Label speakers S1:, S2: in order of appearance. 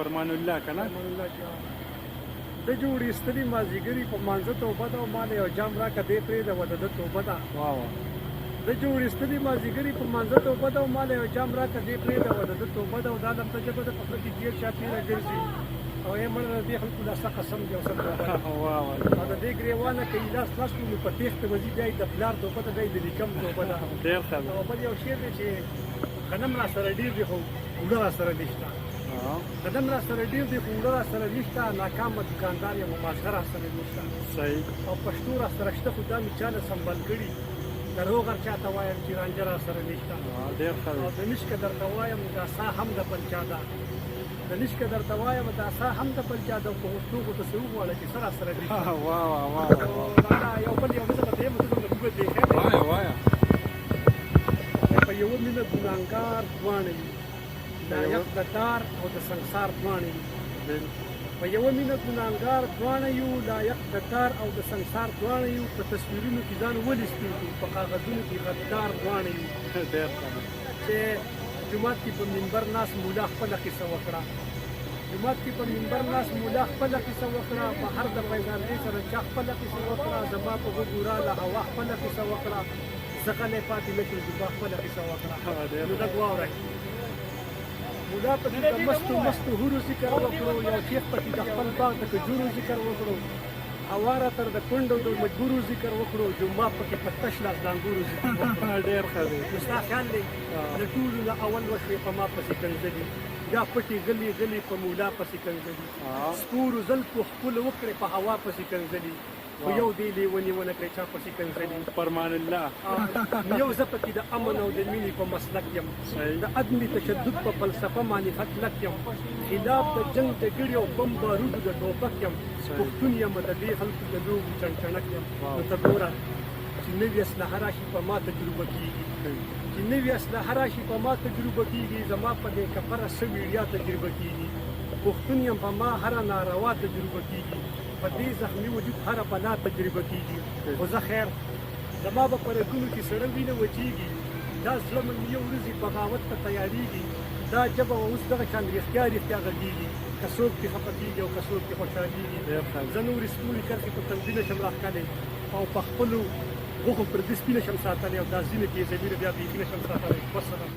S1: فرمان الله که نه؟
S2: فرمان الله چې د جوړې ایستلي مازدیګري په مانځه توبه ده او ما له یو جام راکړه دی پرېږده د ده توبه ده
S1: واه
S2: د جوړې ایستلي مازدیګري په مانځه توبه ده او ما له یو جام راکړه دی پرېږده د ده توبه ده او دا لمته ژبه ده په خوله کې ډېر چاپېره ګرځي او یې مړه د دې خلکو دا څه قسم دی او څه توبه ده
S1: واه
S2: او د دې ګرېوانه که یې لاس خلاص کړو نو په تېښته به ځي بیا یې د پلار توبه ده بیا یې د نیکم توبه ده
S1: ډېر ښه دی.
S2: او بل یو شعر دی چې غنم را سره ډېر دی خو اوړه را سره نشته قدم را سره ډېر دی خو اوړه را سره نشته ناکامه دوکاندار یم مازغه را سره نشته
S1: صحیح.
S2: او پښتو را سره شته خو دا مې چا نه سمبل کړي د روغر چاته وایم چې رانجه را سره نشته
S1: ډېر ښه دی.
S2: او د نشکه درته وایم دا سا هم د بلچا ده د نشکه درته وایم دا سا هم د بلچا ده په پښتو خو ته څه وغواړه چې څه را سره نشته
S1: واه واه واه
S2: یو بل یو مثل ته یم ته زموږ دوه دی
S1: وایه وایه
S2: په یوه مینه ګناهګار دواړه یو لایق د دار او د سنګسار دواړه یو په یوه مینه ګناهګار دواړه یو لایق د دار او د سنګسار دواړه یو په تصویرونو کې ځان ولیستو په کاغذونو کې غدار دواړه یو
S1: ډېر ښه دی.
S2: چې جومات کې په منبر ناس مولا خپله قصه وکړه جومات کې په منبر ناس مولا خپله قصه وکړه بهر د پیغامبر سره چا خپله قصه وکړه زما په غوږ وراله هوا خپله قصه وکړه زه غلی پاتې نه کړم زما خپله قصه وکړه نو لږ واورئ مولا پکې د مستو مستو هورو ذکر وکړو یو شیخ پکې د خپل باغ د کجورو ذکر وکړو هواره تر د کونډو د مجبورو ذکر وکړو جمعه پکې په تش لاس د انګورو ذکر وکړو
S1: ډېر ښه دی.
S2: نو ستا خیال دی د ټولو نه اول وشوې په ما پسې کنځلي یا پټې غلي غلي په مولا پسې کنځلي سپورو زلفو ښکل وکړې په هوا پسې کنځلي خو یو دی لیونې ونه کړې چا پسې کنځلي
S1: فرمان الله.
S2: یو زه پکې د امن او د مینې په مسلک یم د عدم تشدد په فلسفه باندې خطلک یم خلاف د جنگ د ګړي او بم بارودو د ټوپک یم پښتون یم د دې خلکو د لوبو چنچڼک یم نو ته ګوره چې نوې اسلحه راشي په ما تجربه کېږي چې نوې اسلحه راشي په ما تجربه کېږي زما په دې کفره څه ویړیا تجربه کېږي پښتون یم په ما هره ناروا تجربه کېږي په دې زخمي وجود هره بلا تجربه کېږي خو زه خیر زما به په رګونو کې سړه وینه وچېږي دا زړه مې یو ورځې بغاوت ته تیارېږي دا ژبه به اوس دغه شان رښتیا رښتیا غږېږي که څوک پرې خفه کېږي او که څوک پرې خوشحالېږي زه نورې ستوري کرښې په تندي نه شم راښکلی او په خپلو غوښو پر دې سپینه شم ساتلی او دا ځینې تیزوي بیا بیخي نه شم ساتلی. والسلام.